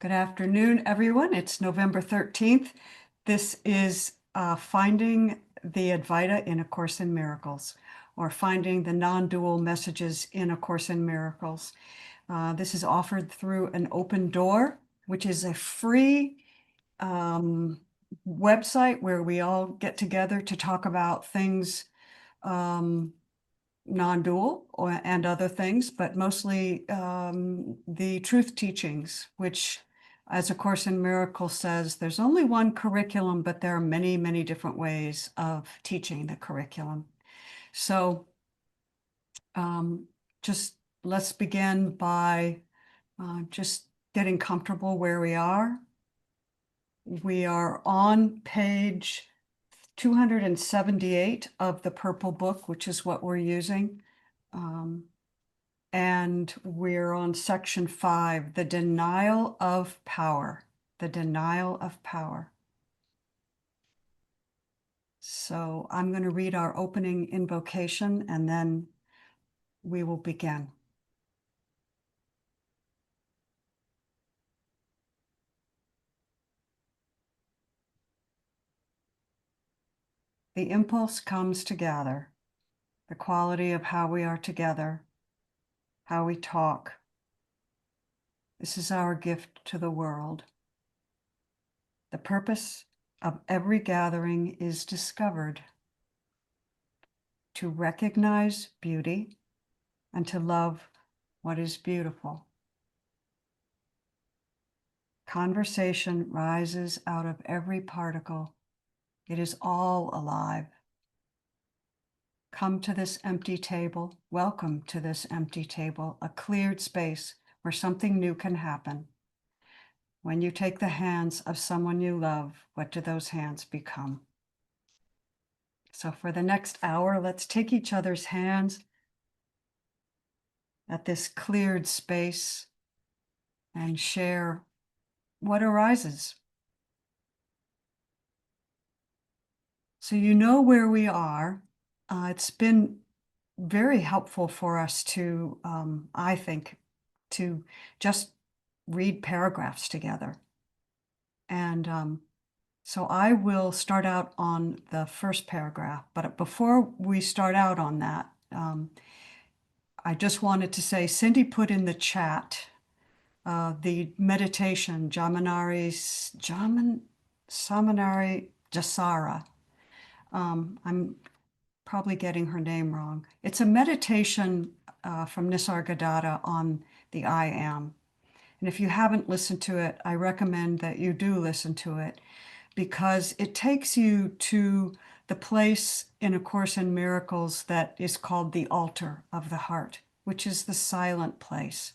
Good afternoon, everyone. It's November 13th. This is Finding the Advaita in A Course in Miracles, or Finding the Non-Dual Messages in A Course in Miracles. This is offered through an open door, which is a free website where we all get together to talk about things non-dual and other things, but mostly the truth teachings, which, as A Course in Miracles says, there's only one curriculum, but there are many, many different ways of teaching the curriculum. So just let's begin by just getting comfortable where we are. We are on page 278 of the Purple Book, which is what we're using. And we're on section 5, the denial of power, the denial of power. So I'm going to read our opening invocation and then we will begin. The impulse comes to gather, the quality of how we are together, how we talk. This is our gift to the world. The purpose of every gathering is discovered: to recognize beauty and to love what is beautiful. Conversation rises out of every particle. It is all alive. Come to this empty table. Welcome to this empty table, a cleared space where something new can happen. When you take the hands of someone you love, what do those hands become? So for the next hour, let's take each other's hands at this cleared space and share what arises. So you know where we are. It's been very helpful for us to, I think, to just read paragraphs together. And so I will start out on the first paragraph, but before we start out on that, I just wanted to say, Cindy put in the chat the meditation, Samanari Jasara. I'm probably getting her name wrong. It's a meditation from Nisargadatta on the I Am. And if you haven't listened to it, I recommend that you do listen to it, because it takes you to the place in A Course in Miracles that is called the altar of the heart, which is the silent place.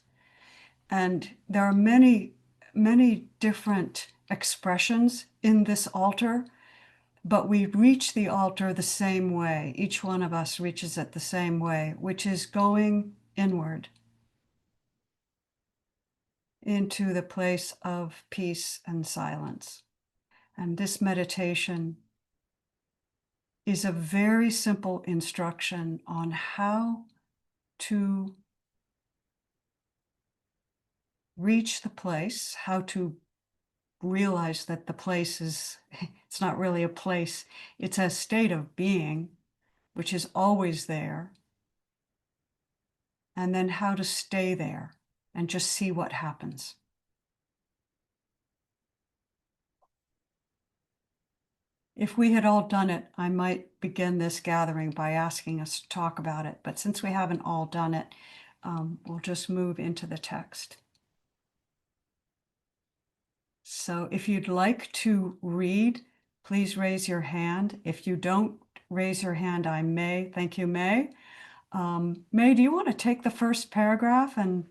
And there are many, many different expressions in this altar, but we reach the altar the same way. Each one of us reaches it the same way, which is going inward into the place of peace and silence. And this meditation is a very simple instruction on how to reach the place, how to realize that the place is, it's not really a place, it's a state of being, which is always there. And then how to stay there and just see what happens. If we had all done it, I might begin this gathering by asking us to talk about it. But since we haven't all done it, we'll just move into the text. So if you'd like to read, please raise your hand. If you don't raise your hand, I may. Thank you, May. May, do you want to take the first paragraph and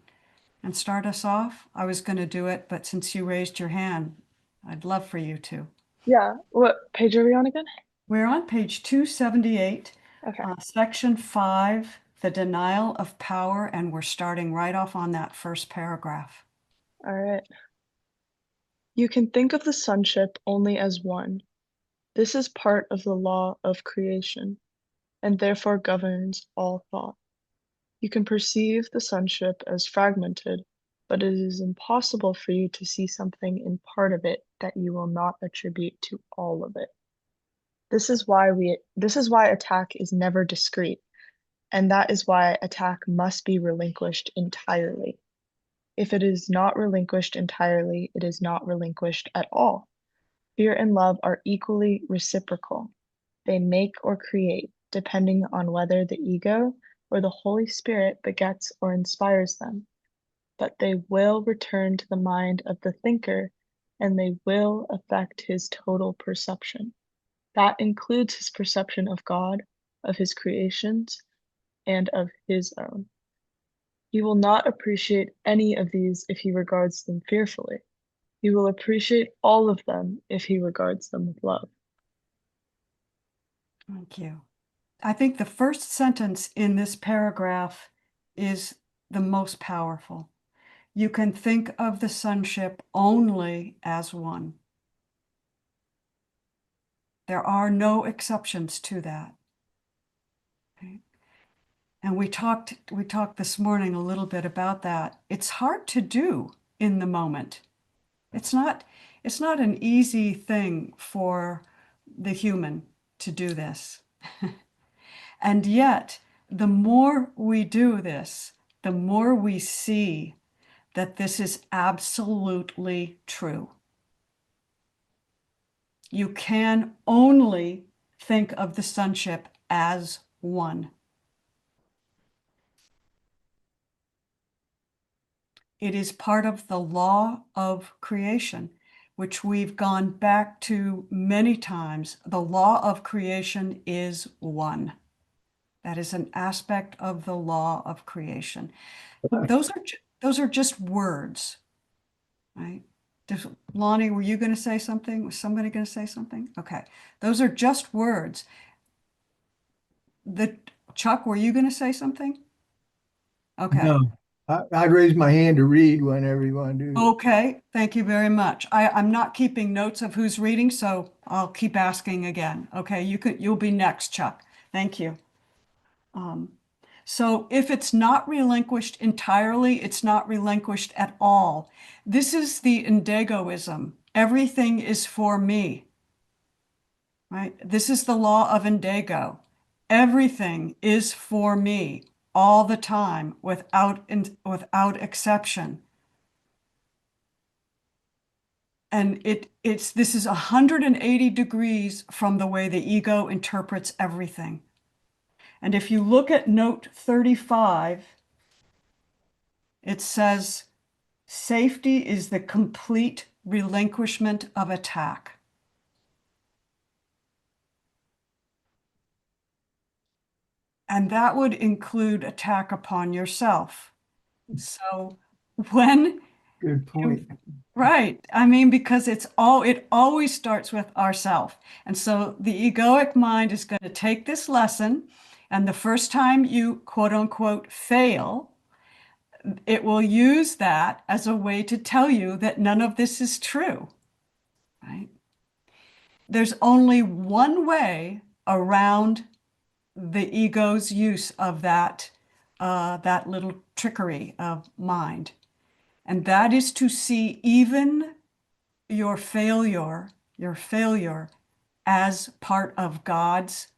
start us off? I was going to do it, but since you raised your hand, I'd love for you to. Yeah. What page are we on again? We're on page 278, Okay. section 5, the denial of power, and we're starting right off on that first paragraph. All right. You can think of the sonship only as one. This is part of the law of creation, and therefore governs all thought. You can perceive the sonship as fragmented, but it is impossible for you to see something in part of it that you will not attribute to all of it. This is why attack is never discrete, and that is why attack must be relinquished entirely. If it is not relinquished entirely, it is not relinquished at all. Fear and love are equally reciprocal. They make or create, depending on whether the ego or the Holy Spirit begets or inspires them. But they will return to the mind of the thinker, and they will affect his total perception. That includes his perception of God, of his creations, and of his own. He will not appreciate any of these if he regards them fearfully. He will appreciate all of them if he regards them with love. Thank you. I think the first sentence in this paragraph is the most powerful. You can think of the sonship only as one. There are no exceptions to that. Okay? And we talked this morning a little bit about that. It's hard to do in the moment. It's not an easy thing for the human to do this. And yet, the more we do this, the more we see that this is absolutely true. You can only think of the sonship as one. It is part of the law of creation, which we've gone back to many times. The law of creation is one. That is an aspect of the law of creation. Those are just words, right? Lonnie, were you going to say something? Was somebody going to say something? Okay. Those are just words. Chuck, were you going to say something? Okay. No, I'd raise my hand to read whenever you want to do it. Okay, thank you very much. I'm not keeping notes of who's reading, so I'll keep asking again. Okay, you'll be next, Chuck. Thank you. So if it's not relinquished entirely, it's not relinquished at all. This is the Indigoism. Everything is for me, right? This is the law of Indigo. Everything is for me all the time without exception. And this is 180 degrees from the way the ego interprets everything. And if you look at note 35, it says, safety is the complete relinquishment of attack. And that would include attack upon yourself. So when Good point. right. I mean, because it always starts with ourself. And so the egoic mind is going to take this lesson, and the first time you quote unquote fail, it will use that as a way to tell you that none of this is true, right? There's only one way around the ego's use of that little trickery of mind, and that is to see even your failure as part of God's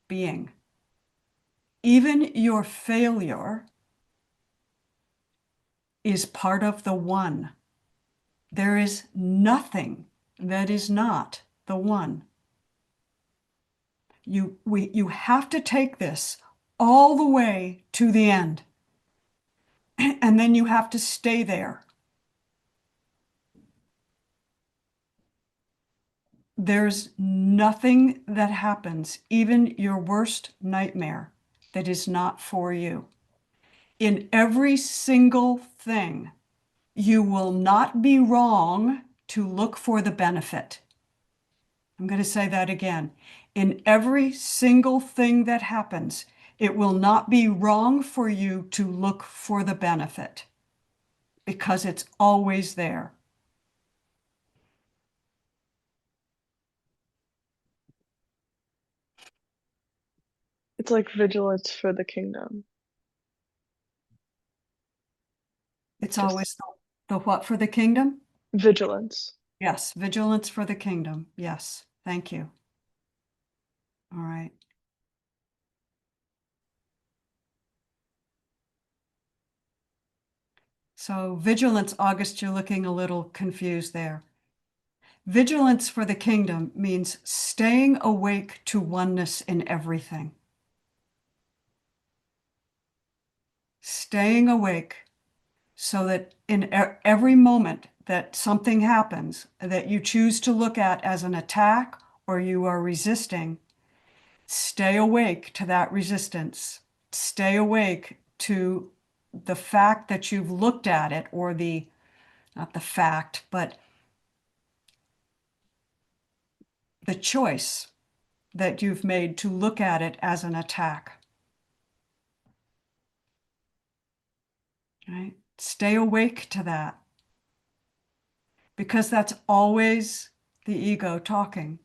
being. Even your failure is part of the one. There is nothing that is not the one. You have to take this all the way to the end, and then you have to stay there. There's nothing that happens, even your worst nightmare, that is not for you. In every single thing, you will not be wrong to look for the benefit. I'm going to say that again. In every single thing that happens, it will not be wrong for you to look for the benefit because it's always there. It's like vigilance for the kingdom. It's Just always The what for the kingdom? Vigilance. Yes, vigilance for the kingdom. Yes, thank you. All right. So vigilance, August, you're looking a little confused there. Vigilance for the kingdom means staying awake to oneness in everything. Staying awake so that in every moment that something happens that you choose to look at as an attack or you are resisting, stay awake to that resistance. Stay awake to the fact that you've looked at it, or not the fact, but the choice that you've made to look at it as an attack. Right? Stay awake to that, because that's always the ego talking.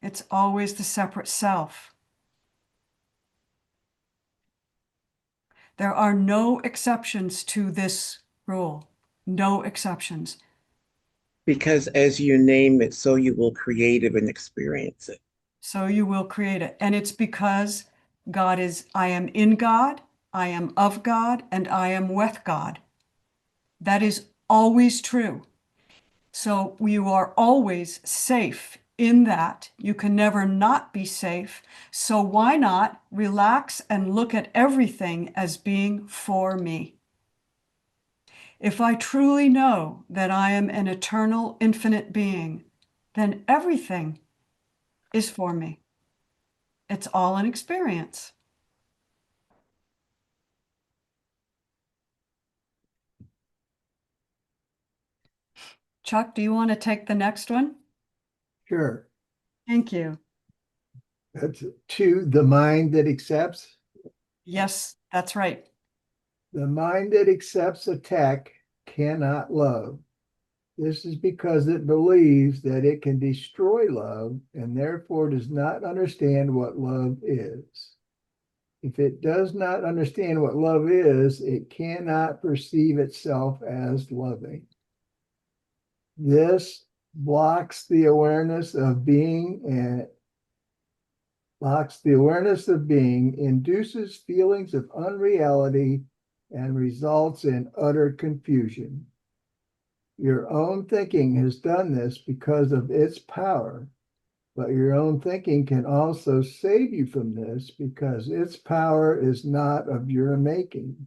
It's always the separate self. There are no exceptions to this rule. No exceptions. Because as you name it, so you will create it and experience it. So you will create it. And it's because I am in God, I am of God, and I am with God. That is always true. So you are always safe in that. You can never not be safe. So why not relax and look at everything as being for me? If I truly know that I am an eternal, infinite being, then everything is for me. It's all an experience. Chuck, do you want to take the next one? Sure. Thank you. That's 2, the mind that accepts. Yes, that's right. The mind that accepts attack cannot love. This is because it believes that it can destroy love and therefore does not understand what love is. If it does not understand what love is, it cannot perceive itself as loving. This blocks the awareness of being and induces feelings of unreality, and results in utter confusion. Your own thinking has done this because of its power, but your own thinking can also save you from this because its power is not of your making.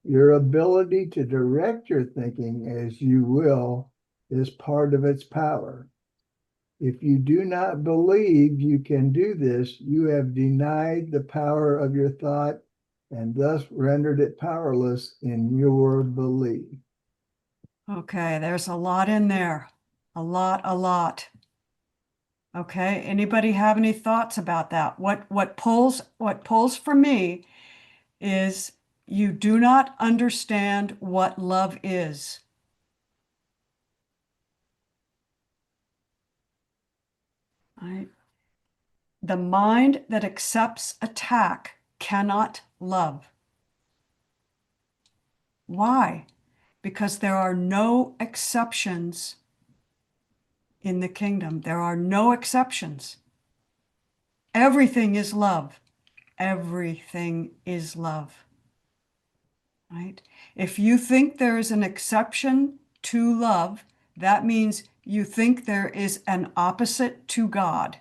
Your ability to direct your thinking as you will is part of its power. If you do not believe you can do this, you have denied the power of your thought and thus rendered it powerless in your belief. Okay, there's a lot in there. A lot. Okay, anybody have any thoughts about that? What pulls for me is you do not understand what love is. Right? The mind that accepts attack cannot love. Why? Because there are no exceptions in the kingdom. There are no exceptions. Everything is love. Everything is love. Right? If you think there is an exception to love, that means you think there is an opposite to God.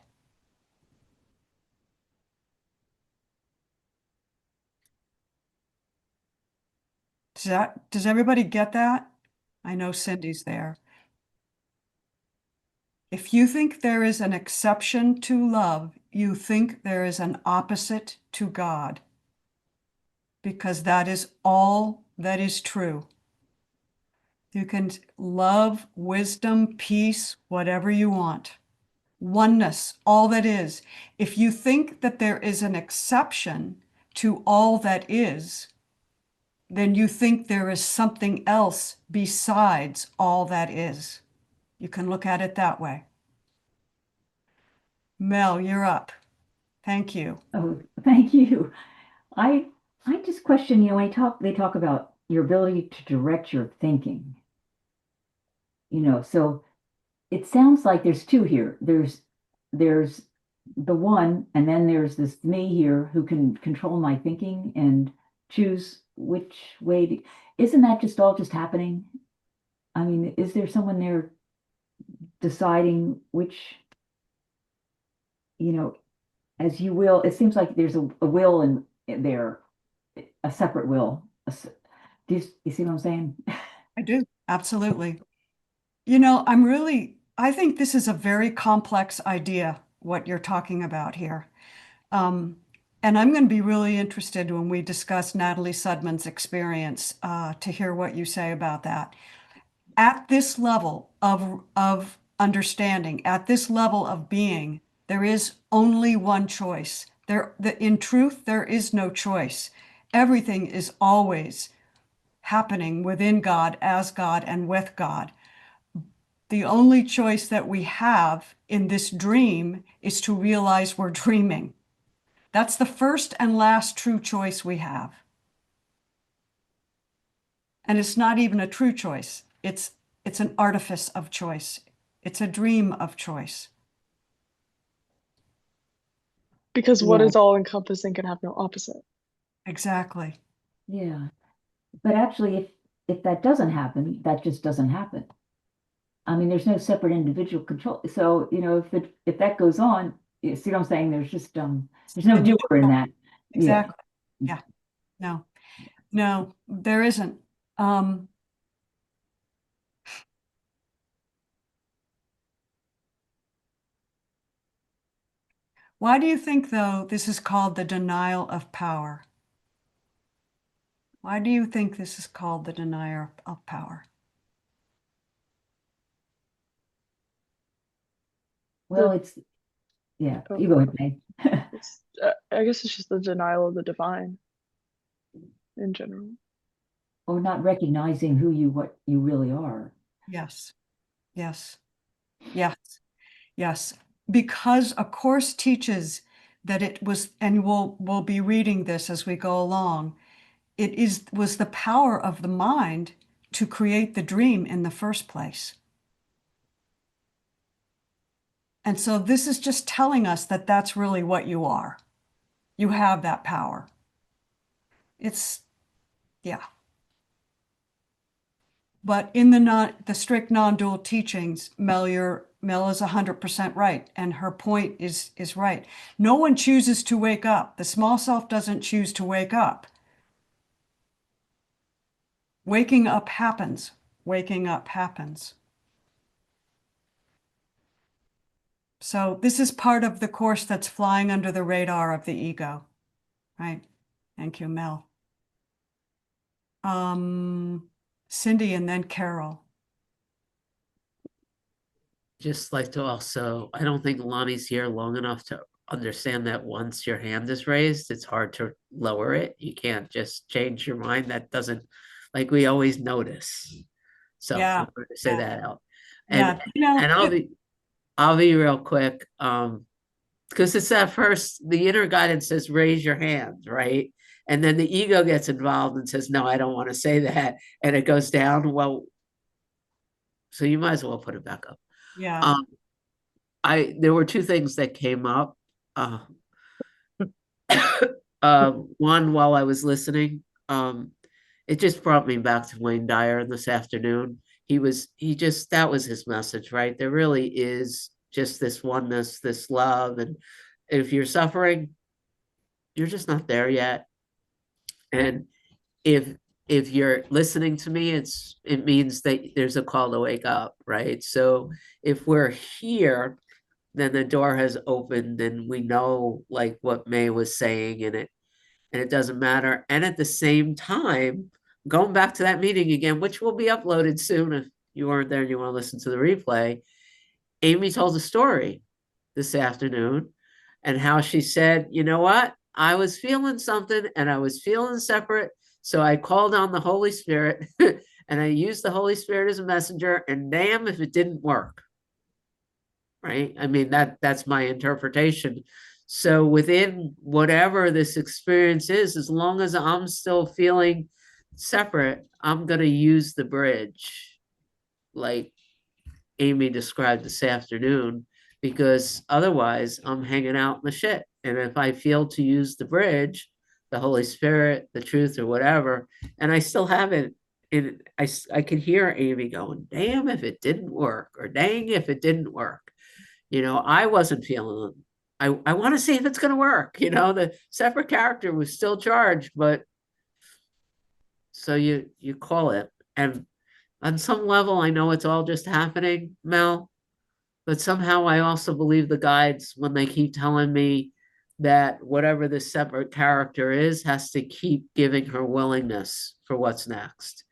Does everybody get that? I know Cindy's there. If you think there is an exception to love, you think there is an opposite to God, because that is all that is true. You can love, wisdom, peace, whatever you want. Oneness, all that is. If you think that there is an exception to all that is, then you think there is something else besides all that is. You can look at it that way. Mel, you're up. Thank you. Oh, thank you. I I just question, when they talk about your ability to direct your thinking. So it sounds like there's two here. There's the one, and then there's this me here who can control my thinking and choose which way to, isn't that just all just happening? I mean, is there someone there deciding which, you know, as you will, it seems like there's a will in there, a separate will. Do you see what I'm saying? I do. Absolutely. I think this is a very complex idea, what you're talking about here. And I'm going to be really interested when we discuss Natalie Sudman's experience to hear what you say about that. At this level of understanding, at this level of being, there is only one choice. In truth, there is no choice. Everything is always happening within God, as God, and with God. The only choice that we have in this dream is to realize we're dreaming. That's the first and last true choice we have. And it's not even a true choice. It's an artifice of choice. It's a dream of choice. Because what Yeah. is all encompassing can have no opposite. Exactly. Yeah. But actually, if that doesn't happen, that just doesn't happen. I mean, there's no separate individual control. So, if that goes on, you see what I'm saying? There's no doer in that. Exactly. Yeah. No, there isn't. Why do you think, though, this is called the denial of power? Why do you think this is called the denial of power? Well, yeah, Oh, you go ahead, May. I guess it's just the denial of the divine in general. Or not recognizing what you really are. Yes. Yes. Yes. Yes. Because a course teaches that it was, and we'll be reading this as we go along, was the power of the mind to create the dream in the first place. And so this is just telling us that that's really what you are. You have that power. Yeah. But in the strict non-dual teachings, Mel is 100% right, and her point is right. No one chooses to wake up. The small self doesn't choose to wake up. Waking up happens. Waking up happens. So this is part of the course that's flying under the radar of the ego, right? Thank you, Mel. Cindy and then Carol. Just like to also, I don't think Lonnie's here long enough to understand that once your hand is raised, it's hard to lower it. You can't just change your mind. That doesn't, like we always notice. So Yeah. I'm going to say that out. Yeah. And I'll be real quick. Because it's that first, the inner guidance says, raise your hand, right? And then the ego gets involved and says, no, I don't want to say that. And it goes down. Well, so you might as well put it back up. Yeah. There were two things that came up. One, while I was listening, it just brought me back to Wayne Dyer this afternoon. That was his message, right? There really is just this oneness, this love. And if you're suffering, you're just not there yet. And if you're listening to me, it means that there's a call to wake up, right? So if we're here, then the door has opened and we know like what May was saying in it, and it doesn't matter. And at the same time, going back to that meeting again, which will be uploaded soon if you weren't there and you want to listen to the replay, Amy told a story this afternoon and how she said, you know what? I was feeling something and I was feeling separate. So I called on the Holy Spirit and I used the Holy Spirit as a messenger, and damn if it didn't work. Right? I mean, that's my interpretation. So within whatever this experience is, as long as I'm still feeling separate, I'm going to use the bridge. Like Amy described this afternoon, because otherwise I'm hanging out in the shit. And if I feel to use the bridge, the Holy Spirit, the truth, or whatever, and I still haven't, and I can hear Amy going, damn if it didn't work, or dang if it didn't work. I wasn't feeling, I want to see if it's going to work. The separate character was still charged, but so you call it. And on some level, I know it's all just happening, Mel, but somehow I also believe the guides when they keep telling me that whatever this separate character is has to keep giving her willingness for what's next.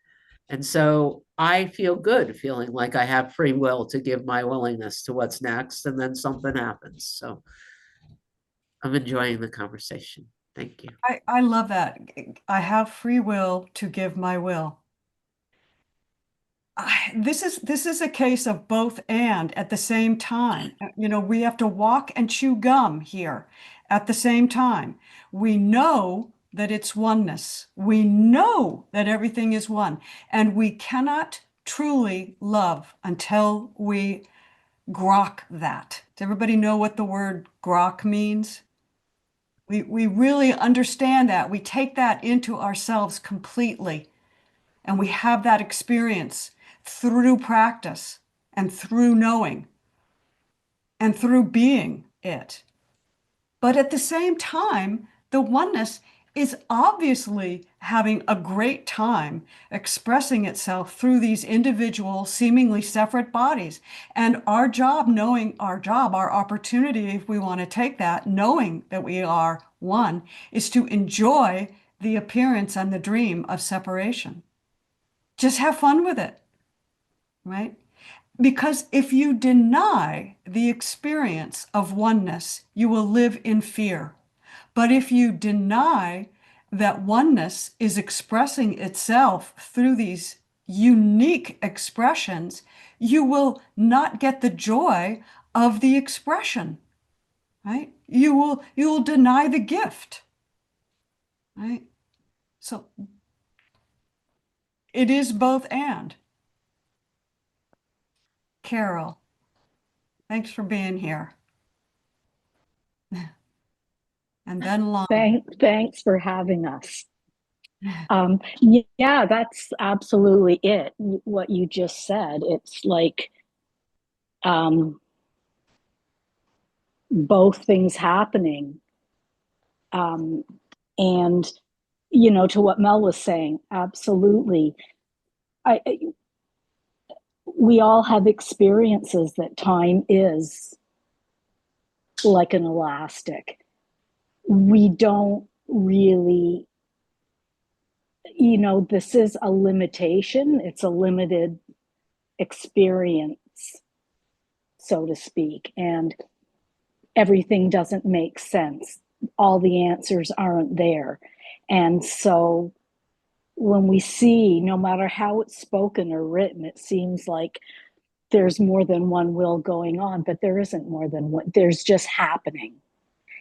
And so I feel good feeling like I have free will to give my willingness to what's next, and then something happens. So I'm enjoying the conversation. Thank you. I love that. I have free will to give my will. This is a case of both and at the same time. We have to walk and chew gum here at the same time. We know that it's oneness. We know that everything is one, and we cannot truly love until we grok that. Does everybody know what the word grok means? We really understand that. We take that into ourselves completely. And we have that experience through practice and through knowing and through being it. But at the same time, the oneness is obviously having a great time expressing itself through these individual, seemingly separate bodies. And our job, knowing our job, our opportunity, if we want to take that, knowing that we are one, is to enjoy the appearance and the dream of separation. Just have fun with it, right? Because if you deny the experience of oneness, you will live in fear. But if you deny that oneness is expressing itself through these unique expressions, you will not get the joy of the expression, right? You will deny the gift, right? So it is both and. Carol, thanks for being here. And then Lon. Thanks for having us. Yeah, that's absolutely it. What you just said. It's like both things happening. And to what Mel was saying, absolutely. We all have experiences that time is like an elastic. We don't really, this is a limitation. It's a limited experience, so to speak. And everything doesn't make sense. All the answers aren't there. And so when we see, no matter how it's spoken or written, it seems like there's more than one will going on, but there isn't more than one. There's just happening.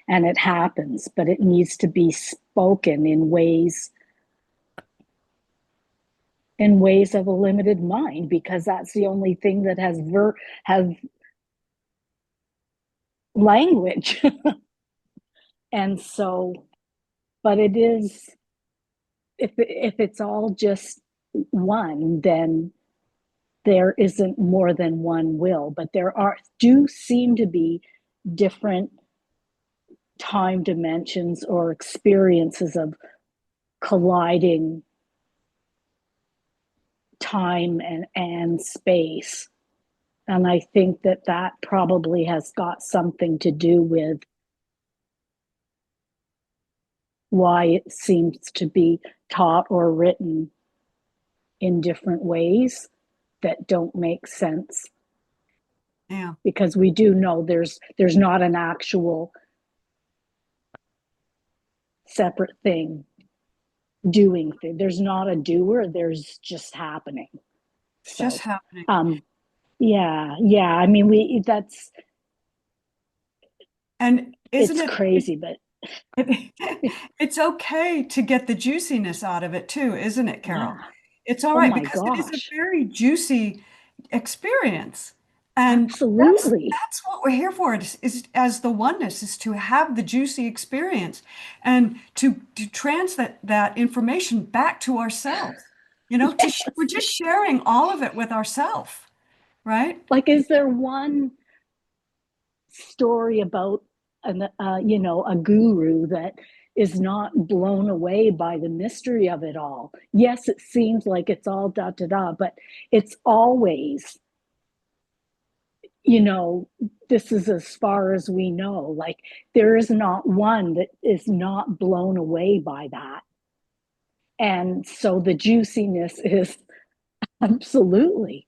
And it happens, but it needs to be spoken in ways of a limited mind, because that's the only thing that has language. And so, but it is, if it's all just one, then there isn't more than one will. But there do seem to be different time dimensions or experiences of colliding time and space. And I think that probably has got something to do with why it seems to be taught or written in different ways that don't make sense. Yeah. Because we do know there's not an actual separate thing doing thing. There's not a doer, there's just happening. It's just happening. Yeah. I mean, that's, and isn't it's crazy, but it's okay to get the juiciness out of it too, isn't it, Carol? Yeah. It's all right, because it is a very juicy experience. And Absolutely. that's what we're here for, is as the oneness, is to have the juicy experience and to translate that information back to ourselves. You know, we're just sharing all of it with ourselves, right? Like, is there one story about a guru that is not blown away by the mystery of it all? Yes, it seems like it's all da da da, but it's always, this is as far as we know. Like, there is not one that is not blown away by that. And so the juiciness is absolutely.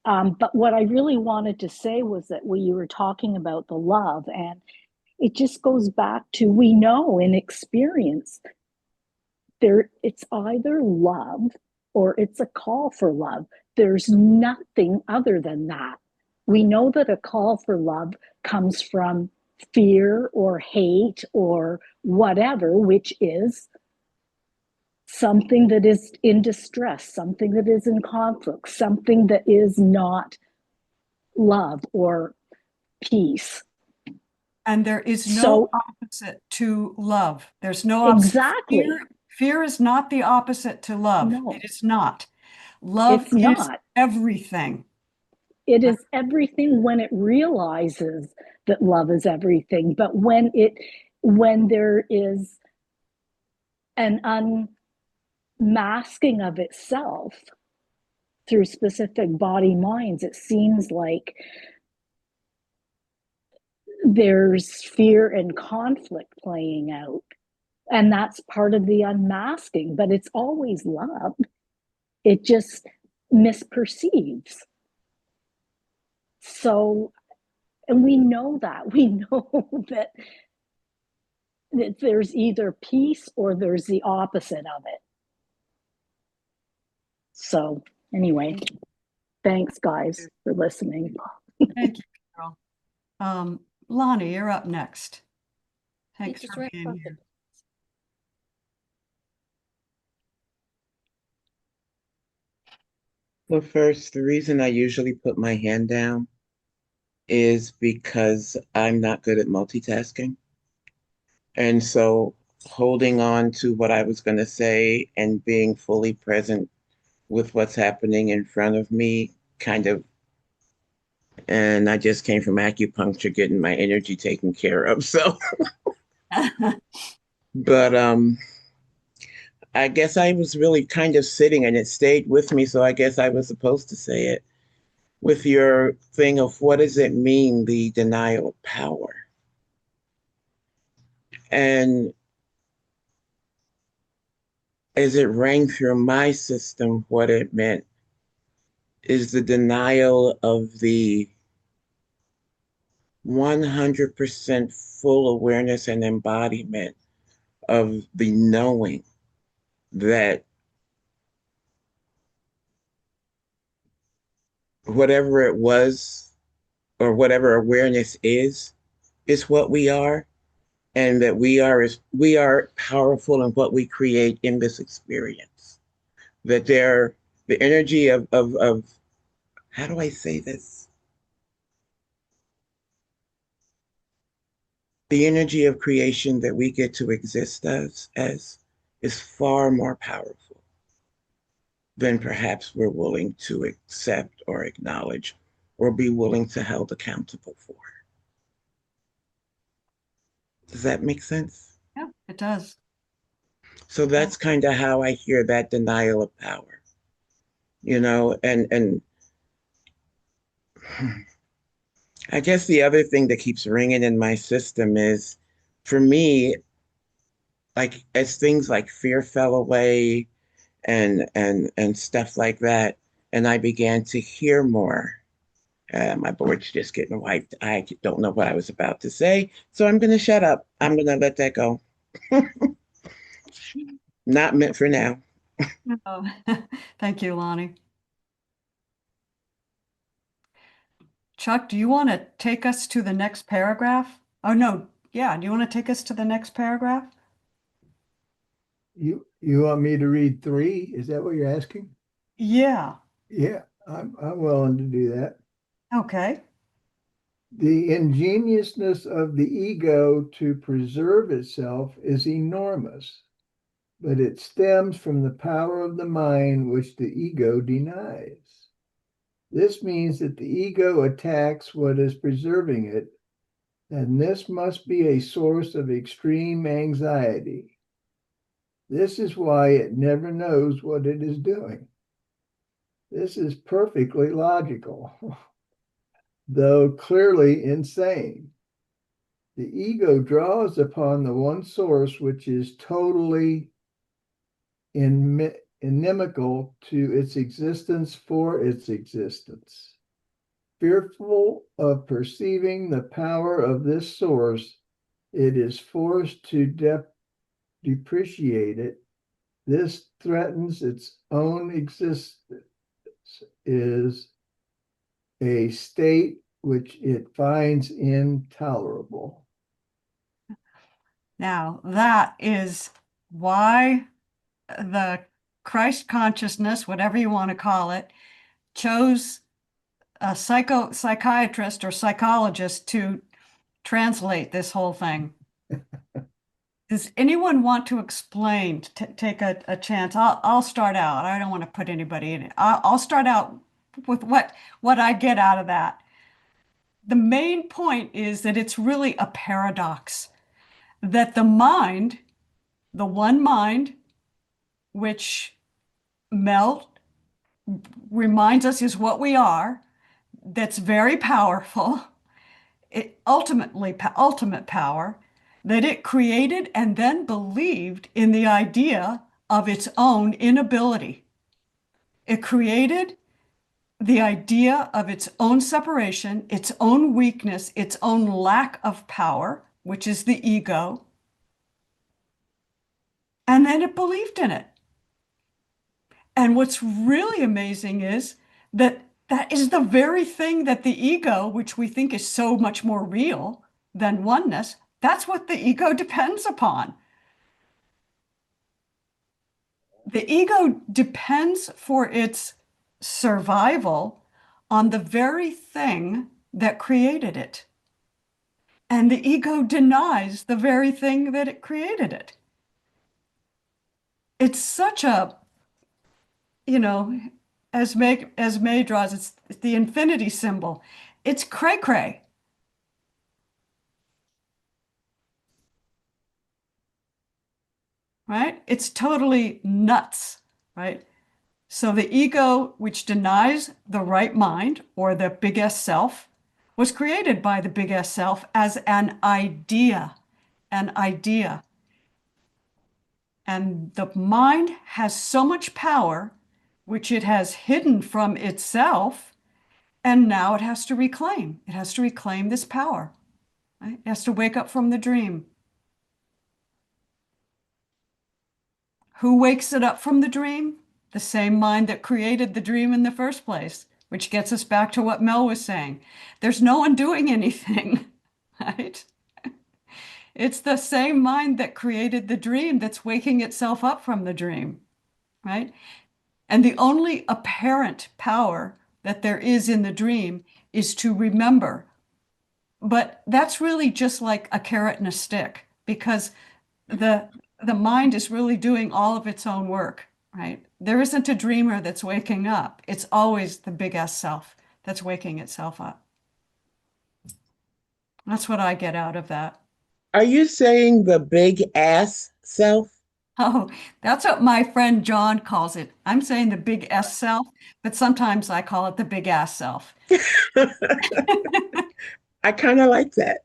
But what I really wanted to say was that when you were talking about the love, and it just goes back to, we know in experience it's either love or it's a call for love. There's nothing other than that. We know that a call for love comes from fear or hate or whatever, which is something that is in distress, something that is in conflict, something that is not love or peace. And there is no So opposite to love. There's no opposite. exactly. Fear is not the opposite to love. No, It is not. Love it's is not. everything. It is everything when it realizes that love is everything. But when there is an unmasking of itself through specific body minds, it seems like there's fear and conflict playing out. And that's part of the unmasking, but it's always love. It just misperceives. So, and we know that. We know that there's either peace or there's the opposite of it. So, anyway, thanks, guys, for listening. Thank you, Carol. Lonnie, you're up next. Thanks for being here. Well, first, the reason I usually put my hand down is because I'm not good at multitasking. And so holding on to what I was going to say and being fully present with what's happening in front of me and I just came from acupuncture getting my energy taken care of. So, but I guess I was really kind of sitting and it stayed with me. So I guess I was supposed to say it with your thing of what does it mean, the denial of power? And as it rang through my system, what it meant is the denial of the 100% full awareness and embodiment of the knowing that whatever it was or whatever awareness is what we are, and that we are powerful in what we create in this experience. That the energy of how do I say this? The energy of creation that we get to exist as is far more powerful than perhaps we're willing to accept or acknowledge or be willing to held accountable for. Does that make sense? Yeah, it does. So that's kind of how I hear that denial of power, and I guess the other thing that keeps ringing in my system is, for me, like as things like fear fell away and stuff like that, and I began to hear more. My board's just getting wiped. I don't know what I was about to say, so I'm going to shut up. I'm going to let that go. Not meant for now. Oh, thank you, Lonnie. Chuck, do you want to take us to the next paragraph? Oh, no. Yeah. Do you want to take us to the next paragraph? You want me to read 3? Is that what you're asking? Yeah. Yeah, I'm willing to do that. Okay. The ingeniousness of the ego to preserve itself is enormous, but it stems from the power of the mind which the ego denies. This means that the ego attacks what is preserving it, and this must be a source of extreme anxiety. This is why it never knows what it is doing. This is perfectly logical, though clearly insane. The ego draws upon the one source which is totally inimical to its existence for its existence. Fearful of perceiving the power of this source, it is forced to depreciate it. This threatens its own existence, is a state which it finds intolerable. Now, that is why the Christ consciousness, whatever you want to call it, chose a psychiatrist or psychologist to translate this whole thing. Does anyone want to explain, take a chance? I'll start out. I don't want to put anybody in it. I'll start out with what I get out of that. The main point is that it's really a paradox, that the mind, the one mind, which Mel reminds us is what we are, that's very powerful, ultimate power, that it created and then believed in the idea of its own inability. It created the idea of its own separation, its own weakness, its own lack of power, which is the ego, and then it believed in it. And what's really amazing is that that is the very thing that the ego, which we think is so much more real than oneness, that's what the ego depends upon. The ego depends for its survival on the very thing that created it. And the ego denies the very thing that it created it. It's such a, as May draws, it's the infinity symbol. It's cray-cray. Right? It's totally nuts, right? So the ego, which denies the right mind or the big S self, was created by the big S self as an idea, an idea. And the mind has so much power, which it has hidden from itself, and now it has to reclaim. It has to reclaim this power. Right? It has to wake up from the dream. Who wakes it up from the dream? The same mind that created the dream in the first place, which gets us back to what Mel was saying. There's no one doing anything, right? It's the same mind that created the dream that's waking itself up from the dream, right? And the only apparent power that there is in the dream is to remember. But that's really just like a carrot and a stick, because the mind is really doing all of its own work, right? There isn't a dreamer that's waking up. It's always the big S self that's waking itself up. That's what I get out of that. Are you saying the big ass self? Oh, that's what my friend John calls it. I'm saying the big S self, but sometimes I call it the big ass self. I kind of like that.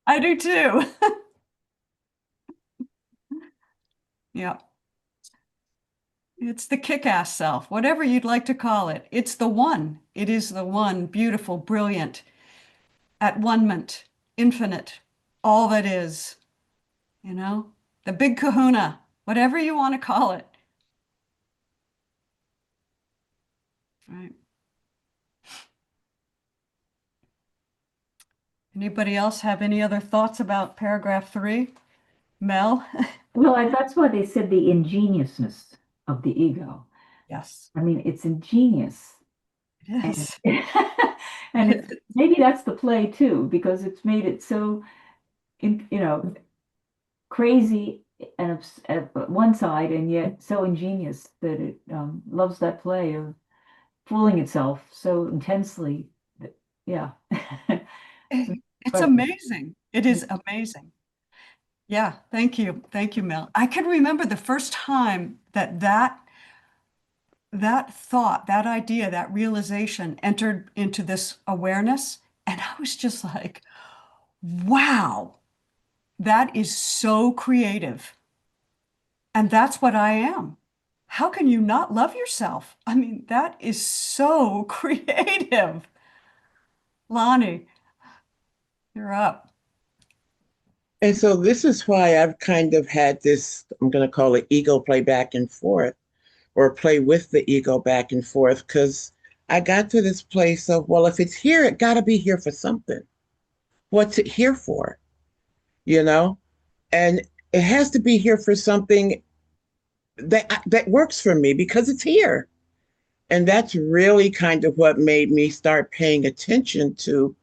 I do too. Yeah. It's the kick-ass self, whatever you'd like to call it. It's the one. It is the one, beautiful, brilliant, at one-ment, infinite, all that is, the big kahuna, whatever you want to call it. Right. Anybody else have any other thoughts about paragraph 3? Mel? Well, that's why they said the ingeniousness of the ego. Yes, I mean, it's ingenious. it is. And it's, maybe that's the play too, because it's made it so, crazy and at one side, and yet so ingenious that it loves that play of fooling itself so intensely. Yeah. It's amazing. It is amazing. Yeah, thank you. Thank you, Mel. I can remember the first time that thought, that idea, that realization entered into this awareness. And I was just like, wow, that is so creative. And that's what I am. How can you not love yourself? I mean, that is so creative. Lonnie, you're up. And so this is why I've kind of had this, I'm going to call it ego play back and forth, or play with the ego back and forth, because I got to this place of, well, if it's here, it got to be here for something. What's it here for? You know? And it has to be here for something that works for me because it's here. And that's really kind of what made me start paying attention to,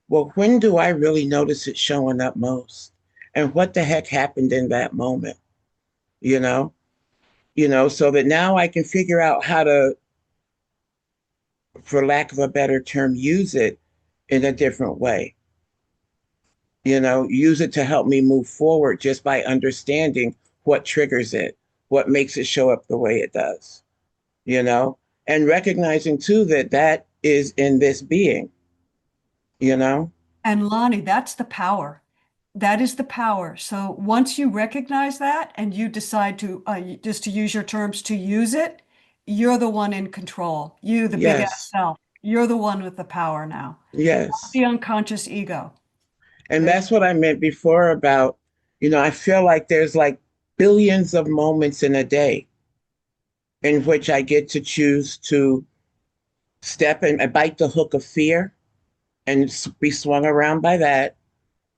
well, when do I really notice it showing up most? And what the heck happened in that moment? You know? So that now I can figure out how to, for lack of a better term, use it in a different way. Use it to help me move forward just by understanding what triggers it, what makes it show up the way it does, you know, and recognizing too that that is in this being, you know. And Lonnie, that's the power. That is the power. So once you recognize that and you decide to, just to use your terms, to use it, you're the one in control. You, the big ass Yes, self, you're the one with the power now. Not yes. the unconscious ego. And There- that's what I meant before about, I feel like there's like billions of moments in a day in which I get to choose to step and bite the hook of fear and be swung around by that,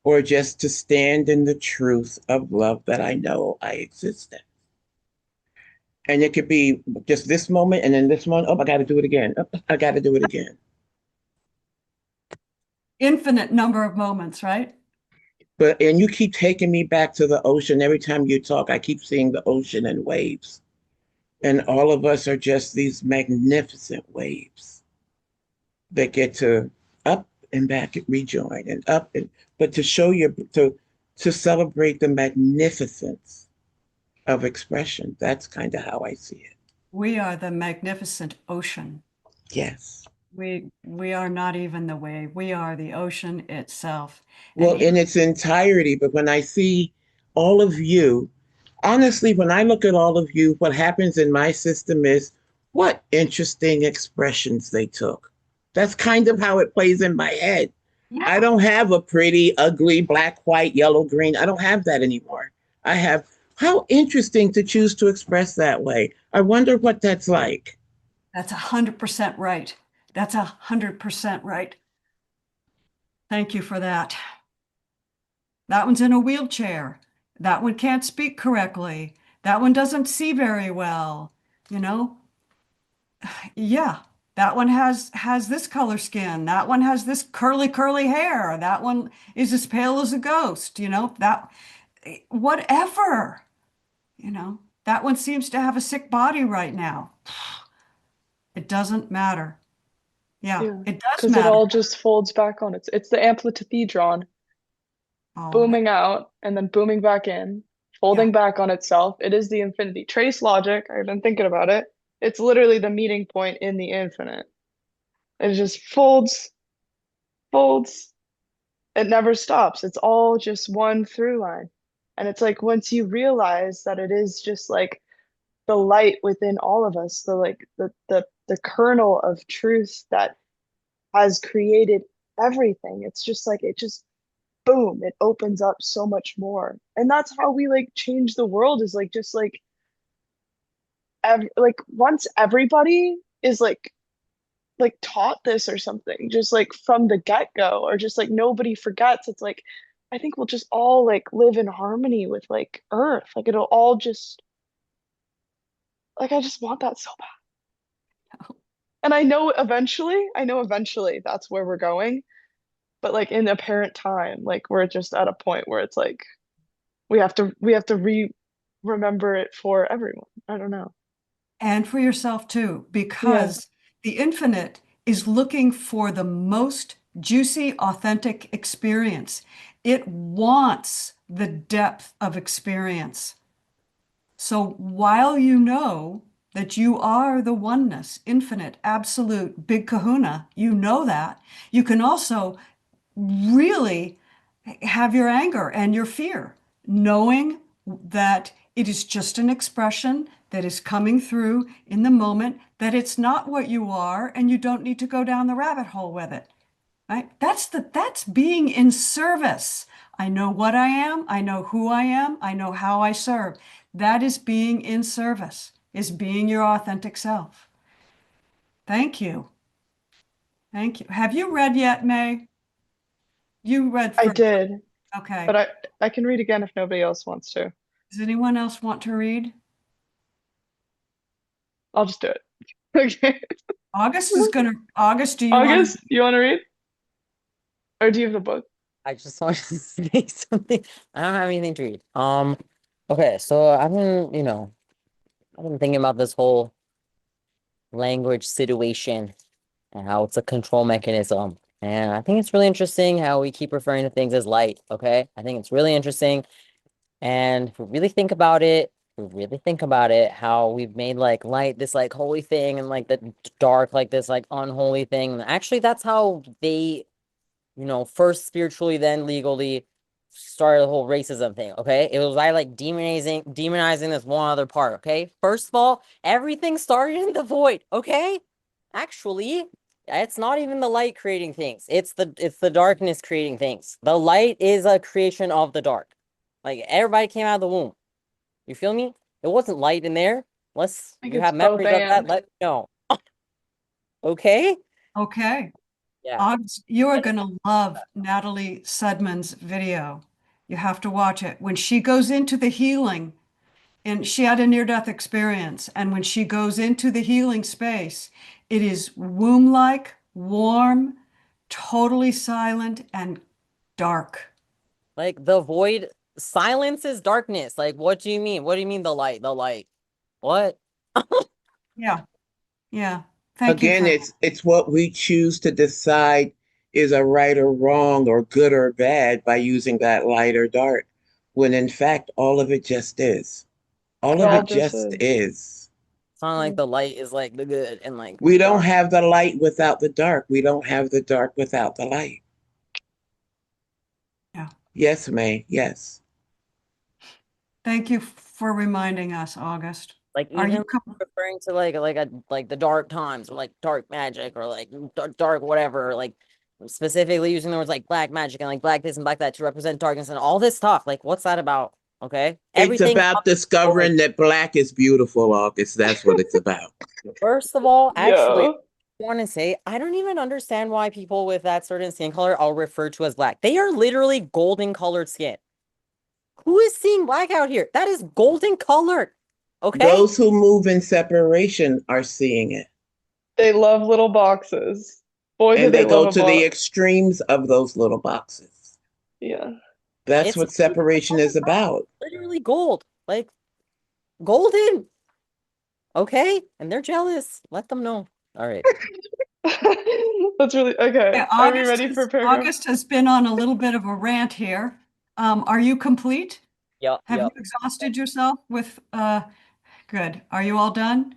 or just to stand in the truth of love that I know I exist in. And it could be just this moment, and then this moment, oh, I got to do it again. Oh, I got to do it again. Infinite number of moments, right? And you keep taking me back to the ocean. Every time you talk, I keep seeing the ocean and waves. And all of us are just these magnificent waves that get to up and back and rejoin and up and but to show you to celebrate the magnificence of expression. That's kind of how I see it. We are the magnificent ocean. Yes. We are not even the wave. We are the ocean itself. Well, And in its entirety, but when I see all of you, honestly, when I look at all of you, what happens in my system is what interesting expressions they took. That's kind of how it plays in my head. I yeah, don't have a pretty, ugly, black, white, yellow, green. I don't have that anymore. I have, how interesting to choose to express that way. I wonder what that's like. that's 100% right. That's 100% right. Thank you for that. That one's in a wheelchair. That one can't speak correctly. That one doesn't see very well. You know, yeah, that one has this color skin. That one has this curly hair. That one is as pale as a ghost. That whatever. That one seems to have a sick body right now. It doesn't matter. Yeah, Yeah, it does because it matter. all just folds back on. It's the amplitudron Oh, booming out and then booming back in, yeah. folding back on itself. It is the infinity. Trace logic, I've been thinking about it. It's literally the meeting point in the infinite. It just folds, folds. It never stops. It's all just one through line. And it's like once you realize that it is just like the light within all of us, the kernel of truth that has created everything. It's just like it just boom, it opens up so much more. And that's how we like change the world is like just like once everybody is like taught this or something, just like from the get-go, or just like nobody forgets. It's like I think we'll just all like live in harmony with like Earth. Like it'll all just like I just want that so bad. And I know eventually that's where we're going. But like in apparent time, like we're just at a point where it's like we have to remember it for everyone. I don't know. And for yourself too, Yeah. because the infinite is looking for the most juicy, authentic experience. It wants the depth of experience. So while you know that you are the oneness, infinite, absolute, big kahuna, you know that, you can also really have your anger and your fear, knowing that it is just an expression that is coming through in the moment, that it's not what you are, and you don't need to go down the rabbit hole with it. Right? That's being in service. I know what I am, I know who I am, I know how I serve. That is being in service, is being your authentic self. Thank you. Thank you. Have you read yet, May? You read I first. did, Okay. but I can read again if nobody else wants to. Does anyone else want to read? I'll just do it. Okay. August, do you want to? August, you want to read? Or do you have the book? I just wanted to say something. I don't have anything to read. Okay, so I've been thinking about this whole language situation and how it's a control mechanism. And I think it's really interesting how we keep referring to things as light, okay? I think it's really interesting. And if we really think about it, how we've made like light this like holy thing and like the dark like this like unholy thing. And actually, that's how they first spiritually, then legally started the whole racism thing, okay? It was by like demonizing this one other part, okay? First of all, everything started in the void, okay? Actually, it's not even the light creating things. It's the darkness creating things. The light is a creation of the dark. Like everybody came out of the womb. You feel me? It wasn't light in there. Unless I think you it's have both memories of that, and. let me know. Okay? Okay. Yeah. August, you are going to love Natalie Sudman's video. You have to watch it. When she goes into the healing, and she had a near-death experience, and when she goes into the healing space, it is womb-like, warm, totally silent, and dark. Like the void, silence is darkness. Like, what do you mean? What do you mean the light? The light. What? Yeah. Yeah. Thank you Again, for it's what we choose to decide is a right or wrong or good or bad by using that light or dark, when in fact all of it just is. All It of all it just just is. is. It's not like the light is like the good and like We the don't dark. have the light without the dark. We don't have the dark without the light. yeah. Yes, May. Yes. Thank you for reminding us, August. Like Are you even referring to like the dark times or like dark magic or like dark whatever, like specifically using the words like black magic and like black this and black that to represent darkness and all this stuff. Like, what's that about? Okay, It's everything. about discovering that black is beautiful, August. That's what it's about. First of all, actually, Yeah. I want to say I don't even understand why people with that certain skin color are referred to as black. They are literally golden colored skin. Who is seeing black out here? That is golden colored. Okay. Those who move in separation are seeing it. They love little boxes. Boy, do And they they love go a to the box. extremes of those little boxes. Yeah. That's It's what separation is about. literally gold. Like golden. Okay. And they're jealous. Let them know. All right. That's really okay. Yeah, Are we ready for paragraph? August has been on a little bit of a rant here. Are you complete? Yep. Have you Yep. exhausted yourself with, good. Are you all done?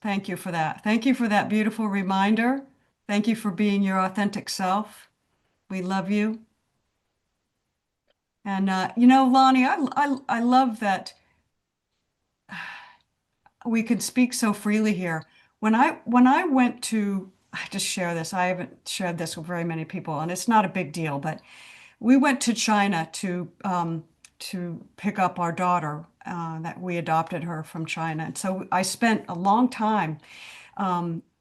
Thank you for that. Thank you for that beautiful reminder. Thank you for being your authentic self. We love you. And, Lonnie, I love that we can speak so freely here. When I went to, I just share this. I haven't shared this with very many people, and it's not a big deal, but we went to China to pick up our daughter, that we adopted her from China. And so I spent a long time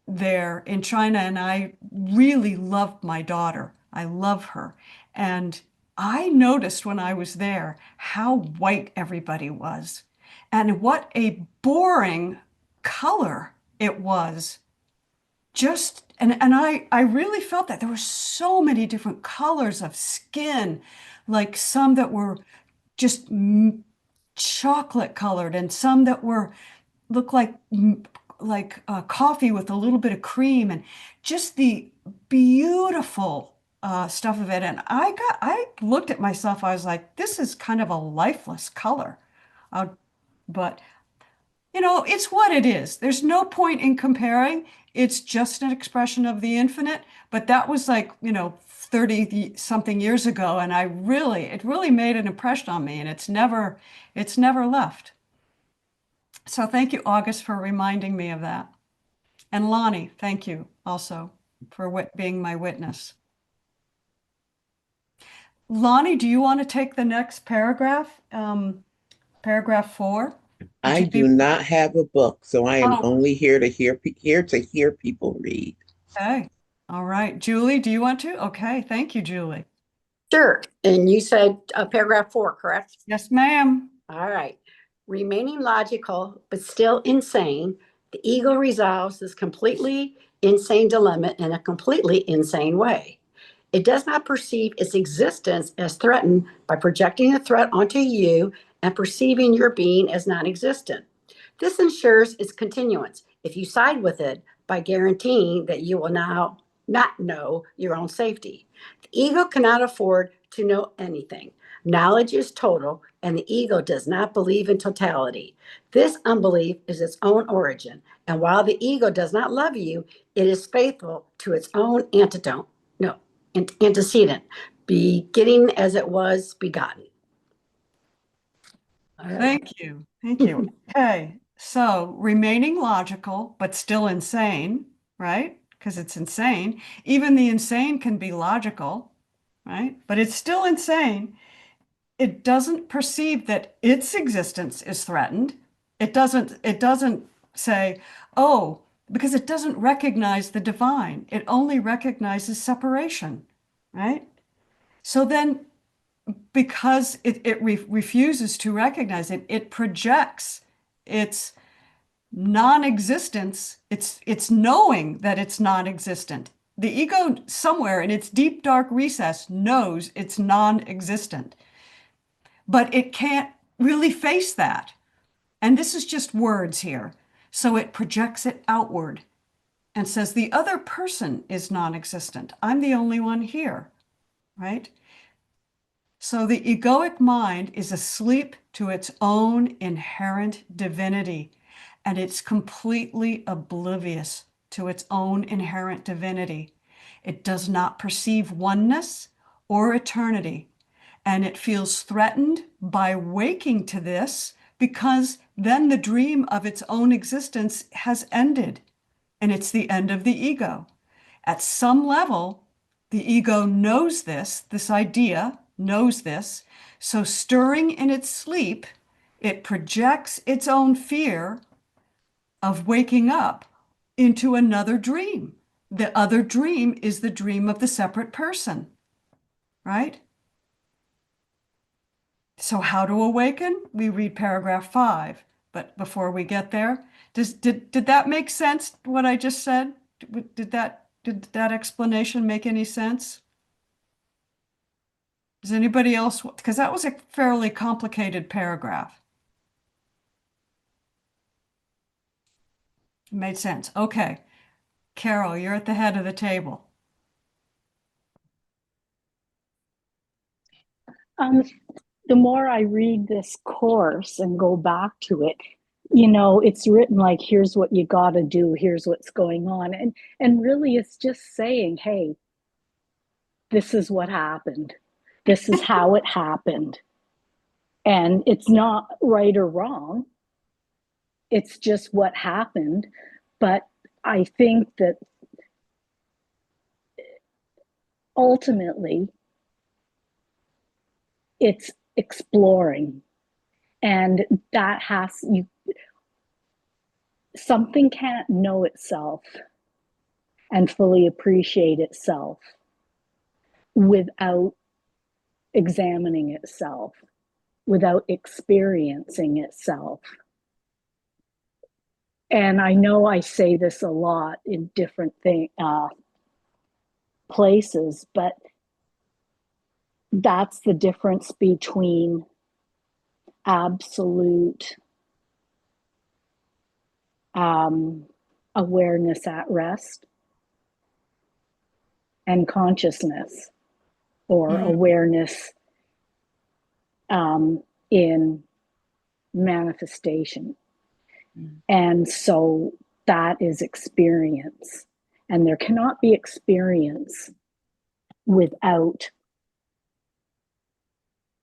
there in China, and I really loved my daughter. I love her. And I noticed when I was there how white everybody was and what a boring color it was. just, and I really felt that there were so many different colors of skin, like some that were just chocolate colored and some that were looked like coffee with a little bit of cream, and just the beautiful stuff of it. And I looked at myself, I was like, this is kind of a lifeless color. Uh, but you know, it's what it is. There's no point in comparing. It's just an expression of the infinite. But that was like, you know, 30 something years ago. And it really made an impression on me, and it's never left. So thank you, August, for reminding me of that. And Lonnie, thank you also for being my witness. Lonnie, do you want to take the next paragraph? Paragraph 4? Would I you be? do not have a book, so I am Oh, only here to hear people read. okay. All right. Julie, do you want to? Okay. Thank you, Julie. Sure. And you said paragraph 4, correct? Yes, ma'am. All right. Remaining logical, but still insane, the ego resolves this completely insane dilemma in a completely insane way. It does not perceive its existence as threatened by projecting the threat onto you and perceiving your being as non existent. This ensures its continuance if you side with it by guaranteeing that you will now not know your own safety. The ego cannot afford to know anything. Knowledge is total, and the ego does not believe in totality. This unbelief is its own origin, and while the ego does not love you, it is faithful to its own antecedent, beginning as it was begotten. All right. Thank you. Thank you. Okay. So remaining logical, but still insane, right? Because it's insane. Even the insane can be logical, right? But it's still insane. It doesn't perceive that its existence is threatened. It doesn't say, oh, because it doesn't recognize the divine. It only recognizes separation, right? So then because it refuses to recognize it, it projects its non-existence, it's knowing that it's non-existent. The ego somewhere in its deep dark recess knows it's non-existent, but it can't really face that. And this is just words here. So it projects it outward and says the other person is non-existent. I'm the only one here, right? So the egoic mind is asleep to its own inherent divinity, and it's completely oblivious to its own inherent divinity. It does not perceive oneness or eternity, and it feels threatened by waking to this because then the dream of its own existence has ended, and it's the end of the ego. At some level, the ego knows this idea knows this. So stirring in its sleep, it projects its own fear of waking up into another dream. The other dream is the dream of the separate person, right? So how to awaken? We read paragraph 5. But before we get there, did that make sense, what I just said? Did that explanation make any sense? Does anybody else, because that was a fairly complicated paragraph. Made sense. Okay. Carol, you're at the head of the table. The more I read this course and go back to it, you know, it's written like, here's what you got to do, here's what's going on. And really it's just saying, hey, this is what happened. This is how it happened. And it's not right or wrong. It's just what happened. But I think that ultimately it's exploring, and that something can't know itself and fully appreciate itself without examining itself, without experiencing itself. and I know I say this a lot in different places, but that's the difference between absolute awareness at rest and consciousness, or awareness in manifestation. And so that is experience. And there cannot be experience without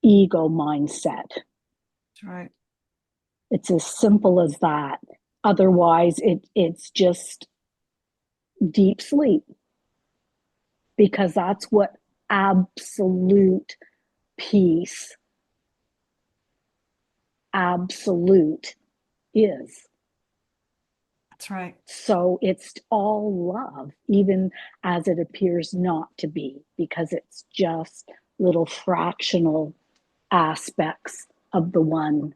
ego mindset. That's right. It's as simple as that. Otherwise, it's just deep sleep, because that's what absolute peace, absolute is. That's right. So it's all love, even as it appears not to be, because it's just little fractional aspects of the one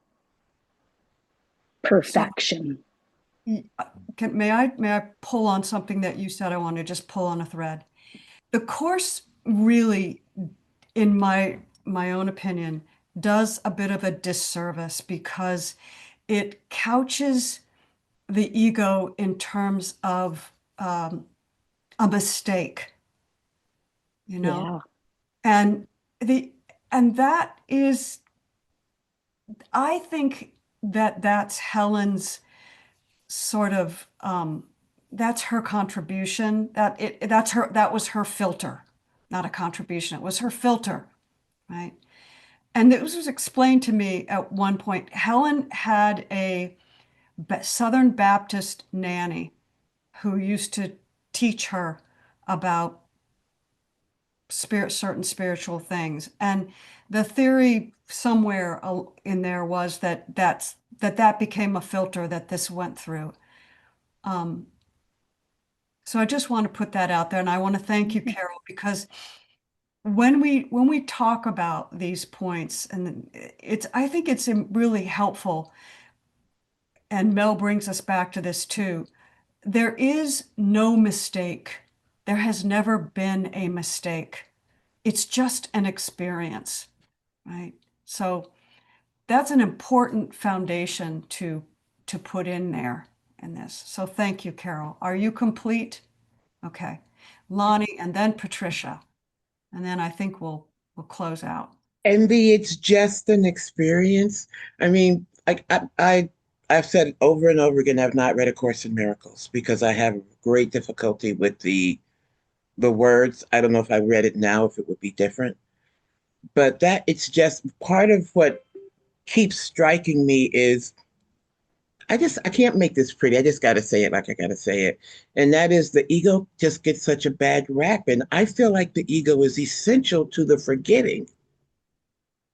perfection. So, may I pull on something that you said? I want to just pull on a thread. The Course really, in my own opinion, does a bit of a disservice because it couches the ego in terms of a mistake, you know, and that is, I think that's Helen's sort of that's her contribution. That was her filter, not a contribution. It was her filter, right? And this was explained to me at one point. Helen had a Southern Baptist nanny who used to teach her about certain spiritual things. And the theory somewhere in there was that became a filter that this went through. So I just want to put that out there, and I want to thank you, Carol, because when we talk about these points, and I think it's really helpful, and Mel brings us back to this too. There is no mistake. There has never been a mistake. It's just an experience, right? So that's an important foundation to put in there in this. So thank you, Carol. Are you complete? Okay. Lonnie and then Patricia. And then I think we'll close out. Envy, it's just an experience. I mean, I've said it over and over again, I've not read A Course in Miracles because I have great difficulty with the words. I don't know if I read it now, if it would be different. But that it's just part of what keeps striking me is I can't make this pretty. I just gotta say it like I gotta say it. And that is the ego just gets such a bad rap. And I feel like the ego is essential to the forgetting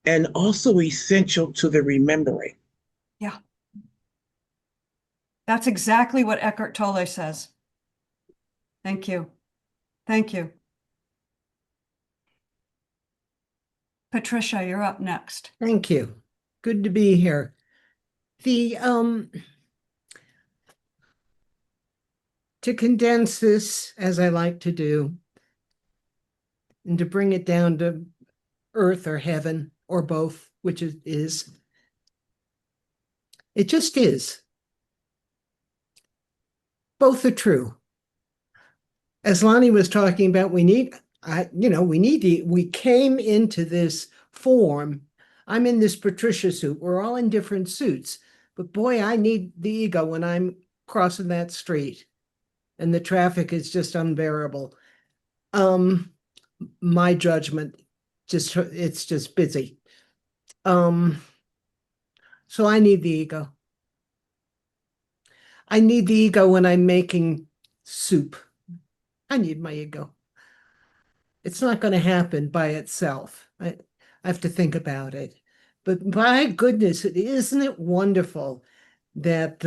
and also essential to the remembering. Yeah. That's exactly what Eckhart Tolle says. Thank you. Thank you. Patricia, you're up next. Thank you. Good to be here. To condense this, as I like to do, and to bring it down to earth or heaven or both, which it is, it just is. Both are true. As Lonnie was talking about, we came into this form. I'm in this Patricia suit. We're all in different suits, but boy, I need the ego when I'm crossing that street and the traffic is just unbearable. My judgment, it's just busy. So I need the ego. I need the ego when I'm making soup. I need my ego. It's not going to happen by itself. I have to think about it. But my goodness, isn't it wonderful that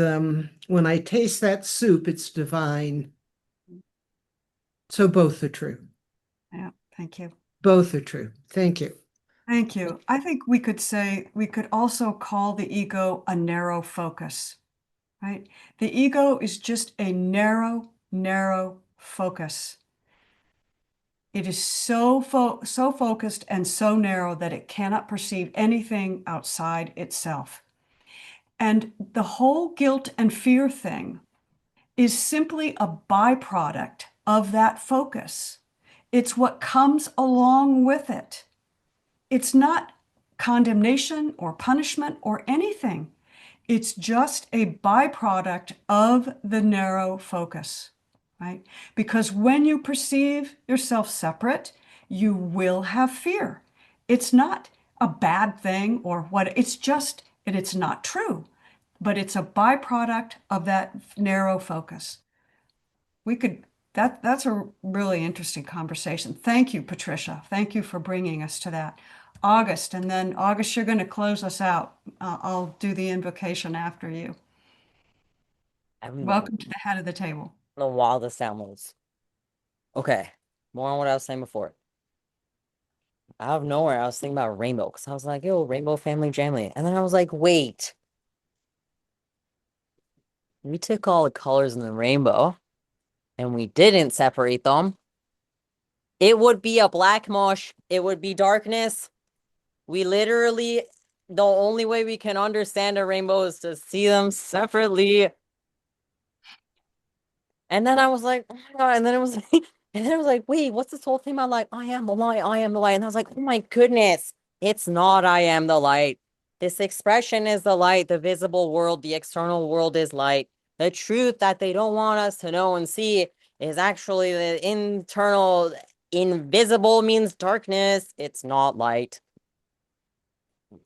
when I taste that soup, it's divine. So both are true. Yeah, thank you. Both are true. Thank you. Thank you. I think we could also call the ego a narrow focus, right? The ego is just a narrow, narrow focus. It is so focused and so narrow that it cannot perceive anything outside itself. And the whole guilt and fear thing is simply a byproduct of that focus. It's what comes along with it. It's not condemnation or punishment or anything. It's just a byproduct of the narrow focus, right? Because when you perceive yourself separate, you will have fear. It's not a bad thing or what, it's just, and it's not true, but it's a byproduct of that narrow focus. We could, that's a really interesting conversation. Thank you, Patricia. Thank you for bringing us to that. August, and then August, you're going to close us out. I'll do the invocation after you. Welcome to the head of the table. The wildest downloads. Okay, more on what I was saying before. Out of nowhere, I was thinking about rainbow because I was like, yo, rainbow family jamily. And then I was like, wait. We took all the colors in the rainbow and we didn't separate them. It would be a black mush. It would be darkness. We literally, the only way we can understand a rainbow is to see them separately. And then I was like, oh my God. And then it was like, wait, what's this whole thing about like, I am the light, I am the light. And I was like, oh my goodness, it's not I am the light. This expression is the light, the visible world, the external world is light. The truth that they don't want us to know and see is actually the internal, invisible means darkness. It's not light.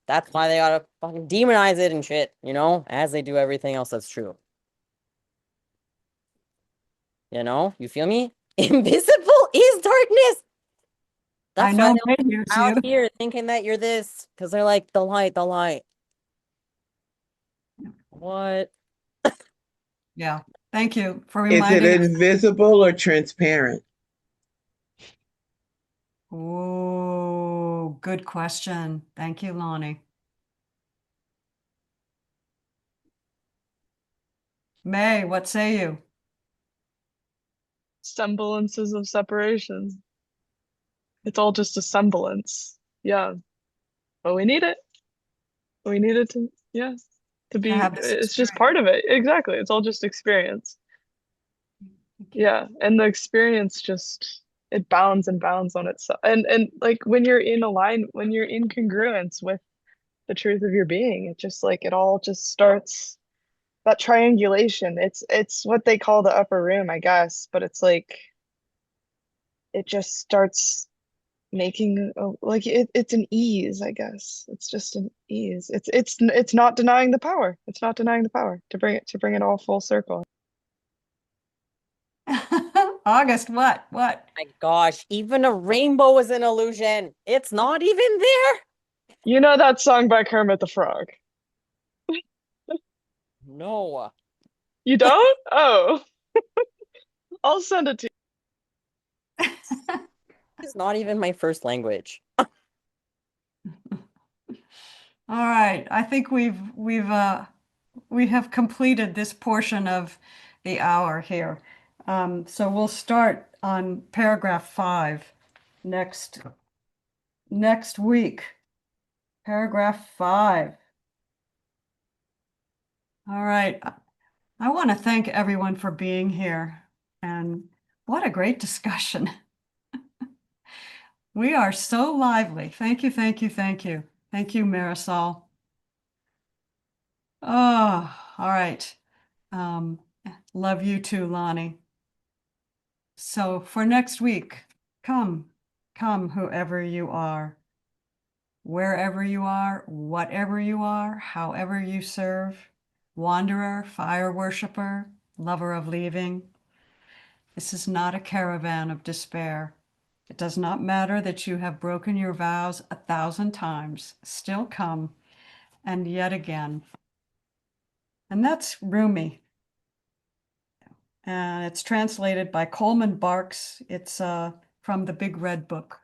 That's why they gotta fucking demonize it and shit, you know, as they do everything else that's true. You know, you feel me? Invisible is darkness. That's I know why May hears they're out you. here thinking that you're this, because they're like, the light, the light. What? Yeah. Thank you for Is it reminding us. invisible or transparent? Oh, good question. Thank you, Lonnie. May, what say you? Semblances of separation. It's all just a semblance. Yeah. But we need it. We need it to, yeah, to be, have this it's just experience. part of it. Exactly. It's all just experience. Yeah. And the experience just, it bounds and bounds on itself. And like when you're when you're in congruence with the truth of your being, it just like, it all just starts that triangulation. It's what they call the upper room, I guess, but it's like, it just starts making like it's an ease, I guess. It's just an ease. It's not denying the power. It's not denying the power to bring it all full circle. August, what? What? My gosh, even a rainbow is an illusion. It's not even there. You know that song by Kermit the Frog? No. You don't? Oh. I'll send it to you. It's not even my first language. All right. I think we have completed this portion of the hour here. So we'll start on paragraph 5 next week. Paragraph 5. All right. I want to thank everyone for being here, and what a great discussion. We are so lively. Thank you, thank you, thank you. Thank you, Marisol. Oh, all right. Love you too, Lonnie. So for next week, come, whoever you are, wherever you are, whatever you are, however you serve, wanderer, fire worshiper, lover of leaving. This is not a caravan of despair. It does not matter that you have broken your vows 1,000 times, still come, and yet again. And that's Rumi. And it's translated by Coleman Barks. It's from the Big Red Book.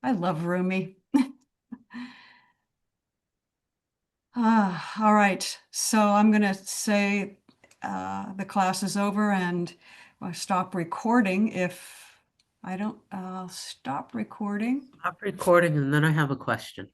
I love Rumi. All right, so I'm gonna say the class is over and I'll stop recording if I don't, stop recording. Stop recording, and then I have a question.